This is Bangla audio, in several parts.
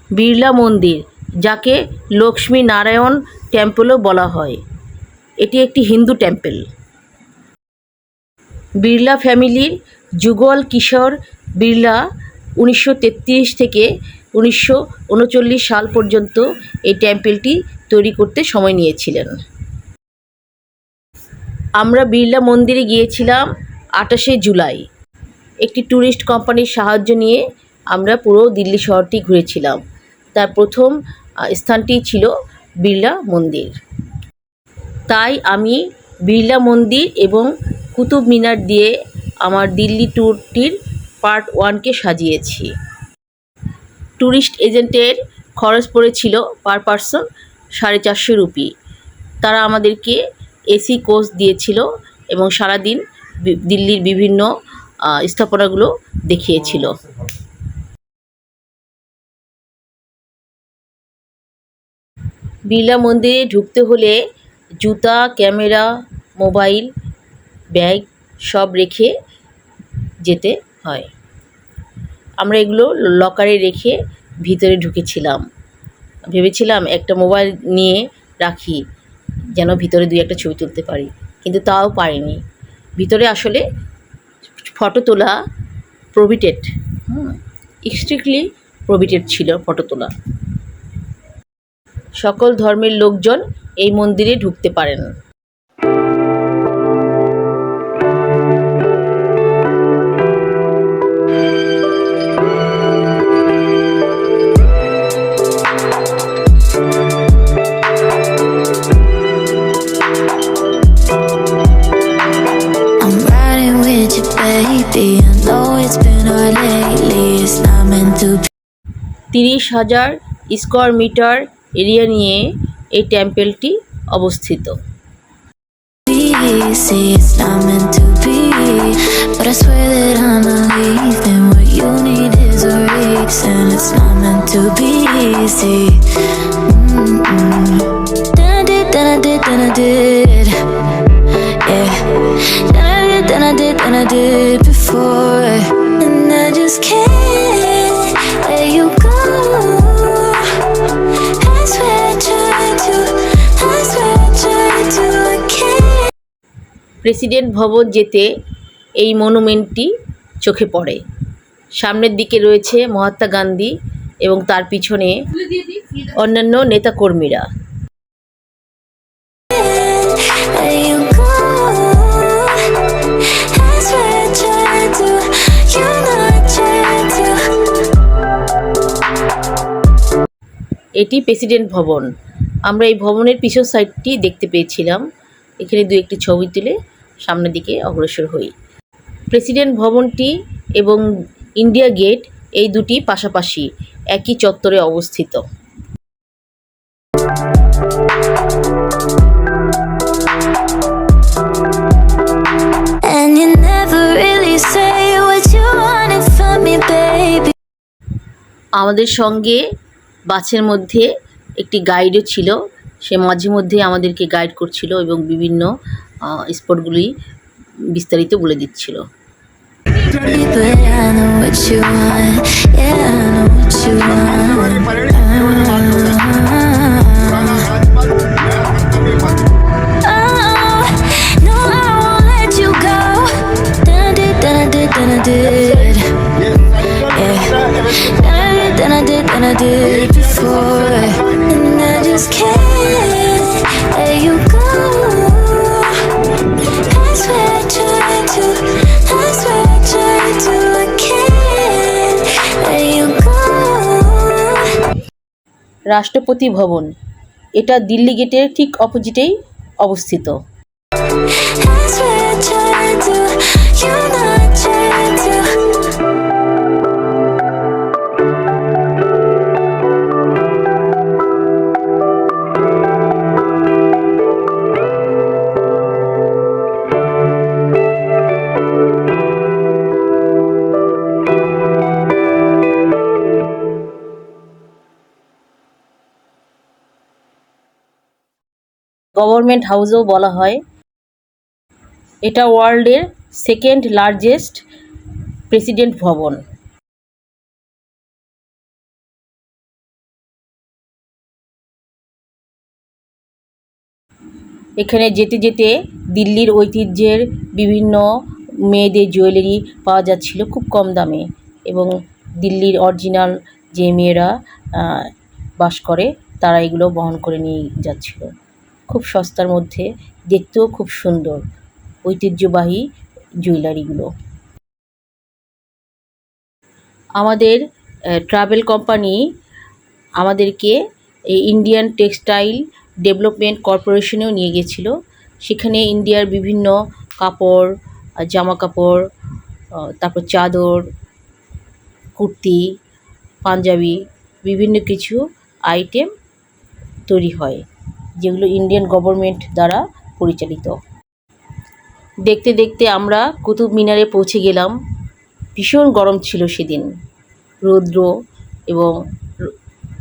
বিড়লা মন্দির, যাকে লক্ষ্মী নারায়ণ টেম্পলও বলা হয়, এটি একটি হিন্দু টেম্পল। বিড়লা ফ্যামিলির যুগল কিশোর বিড়লা 1933 থেকে 1939 সাল পর্যন্ত এই টেম্পলটি তৈরি করতে সময় নিয়েছিলেন। আমরা বিড়লা মন্দিরে গিয়েছিলাম 28শে জুলাই। একটি ট্যুরিস্ট কোম্পানির সাহায্য নিয়ে আমরা পুরো দিল্লি শহরটি ঘুরেছিলাম। তার প্রথম স্থানটি ছিল বিড়লা মন্দির। তাই আমি বিড়লা মন্দির এবং কুতুব মিনার দিয়ে আমার দিল্লি ট্যুরটির পার্ট 1কে সাজিয়েছি। ট্যুরিস্ট এজেন্টের খরচ পড়েছিল পার পারসন 450 রুপি। তারা আমাদেরকে এসি কোচ দিয়েছিল এবং সারাদিন দিল্লির বিভিন্ন স্থাপনাগুলো দেখিয়েছিল। বিড়লা মন্দিরে ঢুকতে হলে জুতা, ক্যামেরা, মোবাইল, ব্যাগ সব রেখে যেতে হয়। আমরা এগুলো লকারে রেখে ভিতরে ঢুকেছিলাম। ভেবেছিলাম একটা মোবাইল নিয়ে রাখি, যেন ভিতরে 2-1টা ছবি তুলতে পারি, কিন্তু তাও পারিনি। ভিতরে আসলে ফটো তোলা প্রোহিবিটেড, স্ট্রিক্টলি প্রোহিবিটেড ছিল ফটো তোলা। সকল ধর্মের লোকজন এই মন্দিরে ঢুকতে পারেন। I'm riding with you, baby. I know it's been hard lately. It's not meant to be. 30,000 square metre area নিয়ে এই টেম্পলটি অবস্থিত। Easy, it's not meant to be. But I swear that I'm not leaving. What you need is a reason. It's not meant to be easy. Then I did. Yeah. Then I did before. And I just can't let you go. I swear I tried to. I can't. President ভবন যেতে এই মনুমেন্টটি চোখে পড়ে। সামনের দিকে রয়েছে মহাত্মা গান্ধী এবং তার পিছনে অন্যান্য নেতাকর্মীরা। Let you go. I swear I tried to. You know I tried to. এটি প্রেসিডেন্ট ভবন। আমরা এই ভবনের পিছন সাইডটি দেখতে পেয়েছিলাম। এখানে 2-1টি ছবি তুলে সামনের দিকে অগ্রসর হই। প্রেসিডেন্ট ভবনটি এবং ইন্ডিয়া গেট এই দুটি পাশাপাশি একই চত্বরে অবস্থিত। And you never really say what you wanted from me, baby. আমাদের সঙ্গে বাসের মধ্যে একটি গাইডও ছিল। সে মাঝে মধ্যে আমাদেরকে গাইড করছিল এবং বিভিন্ন স্পটগুলি বিস্তারিত বলে দিচ্ছিল। But I know what you want. Yeah, I know what you want. Oh, no, I won't let you go. Then I did. Yeah. Then I did before. And I just can't let you go. I swear I tried to. I can't let you go. রাষ্ট্রপতি ভবন, এটা দিল্লি গেটের ঠিক অপোজিটেই অবস্থিত। I swear I tried to. You know I tried to. Government হাউসও বলা হয়। এটা ওয়ার্ল্ডের সেকেন্ড লার্জেস্ট প্রেসিডেন্ট ভবন। এখানে যেতে যেতে দিল্লির ঐতিহ্যের বিভিন্ন মেয়েদের জুয়েলারি পাওয়া যাচ্ছিল খুব কম দামে, এবং দিল্লির অরিজিনাল যে মেয়েরা বাস করে তারা এগুলো বহন করে নিয়ে যাচ্ছিল খুব সস্তার মধ্যে, দেখতেও খুব সুন্দর ঐতিহ্যবাহী জুয়েলারিগুলো। আমাদের ট্রাভেল কোম্পানি আমাদেরকে এই ইন্ডিয়ান টেক্সটাইল ডেভেলপমেন্ট কর্পোরেশনেও নিয়ে গেছিলো। সেখানে ইন্ডিয়ার বিভিন্ন কাপড়, জামা কাপড়, তারপর চাদর, কুর্তি, পাঞ্জাবি, বিভিন্ন কিছু আইটেম তৈরি হয় যেগুলো ইন্ডিয়ান গভর্নমেন্ট দ্বারা পরিচালিত। দেখতে দেখতে আমরা কুতুব মিনারে পৌঁছে গেলাম। ভীষণ গরম ছিল সেদিন, রৌদ্র এবং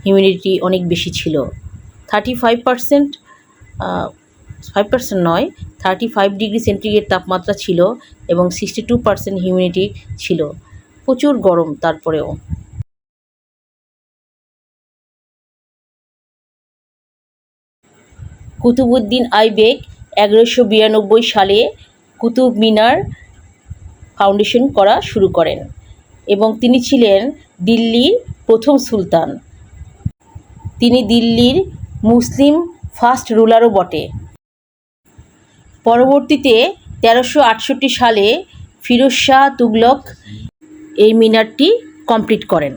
হিউমিডিটি অনেক বেশি ছিল। 35% 5% নয়, 35 ডিগ্রি সেন্টিগ্রেড তাপমাত্রা ছিল এবং 62% হিউমিডিটি ছিল। প্রচুর গরম তারপরেও। কুতুবউদ্দিন আইবেক 1192 সালে কুতুব মিনার ফাউন্ডেশন করা শুরু করেন এবং তিনি ছিলেন দিল্লির প্রথম সুলতান। তিনি দিল্লির মুসলিম ফার্স্ট রুলারও বটে। পরবর্তীতে 1368 সালে ফিরোজ শাহ তুগলক এই মিনারটি কমপ্লিট করেন।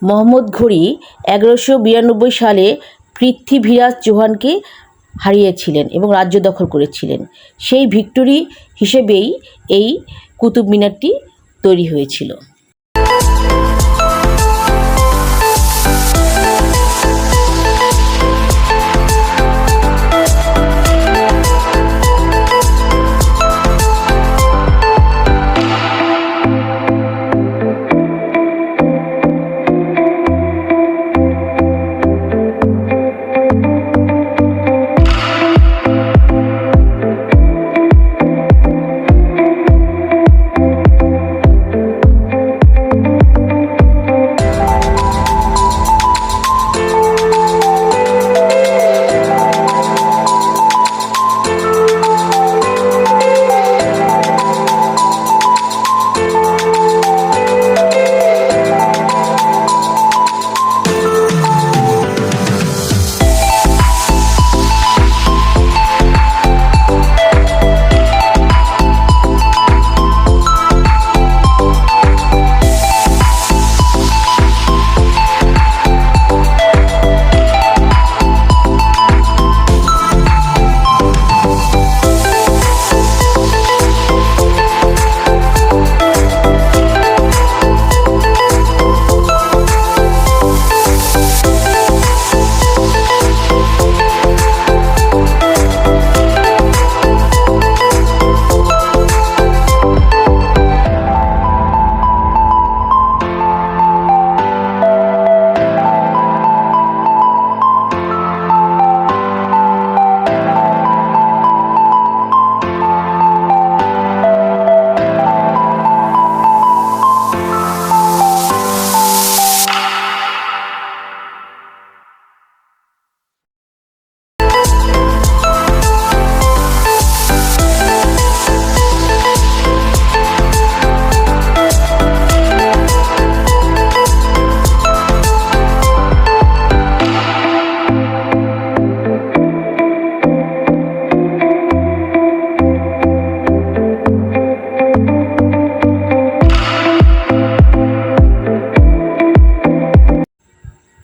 মোহাম্মদ ঘুরি 1192 সালে পৃথ্বীরাজ চৌহানকে হারিয়েছিলেন এবং রাজ্য দখল করেছিলেন। সেই ভিক্টোরি হিসেবেই এই কুতুব মিনারটি তৈরি হয়েছিল।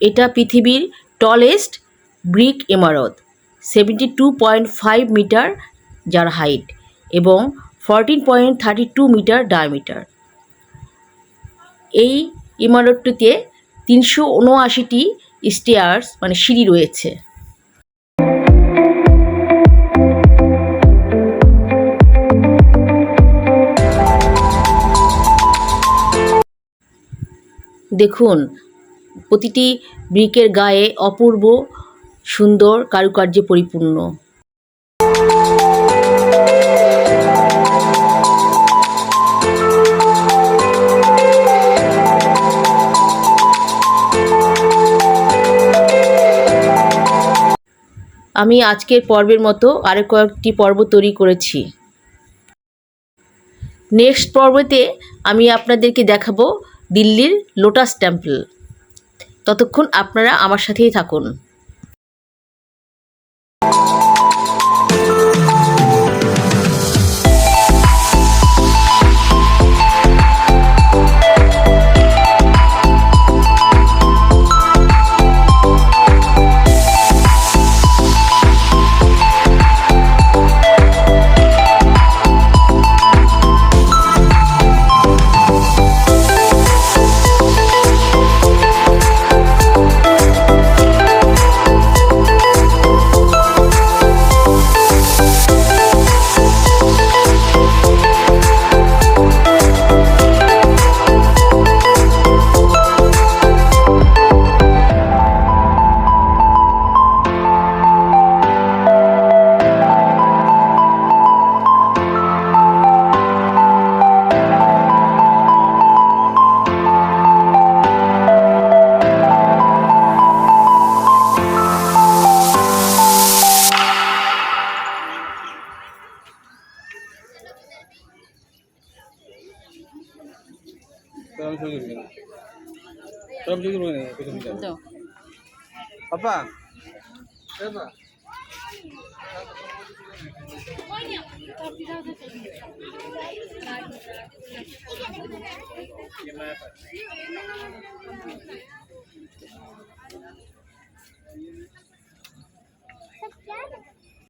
এটা পৃথিবীর টলেস্ট ব্রিক ইমারত, 72.5 মিটার যার হাইট এবং 14.32 মিটার ডায়ামিটার। এই ইমারতটিতে 379টি স্টেয়ার্স মানে সিঁড়ি রয়েছে। দেখুন, প্রতিটি ব্রিকের গায়ে অপূর্ব সুন্দর কারুকার্যে পরিপূর্ণ। আমি আজকের পর্বের মতো আরও কয়েকটি পর্ব তৈরি করেছি। নেক্সট পর্বতে আমি আপনাদেরকে দেখাবো দিল্লির লোটাস টেম্পল। ততক্ষণ আপনারা আমার সাথেই থাকুন। পাপা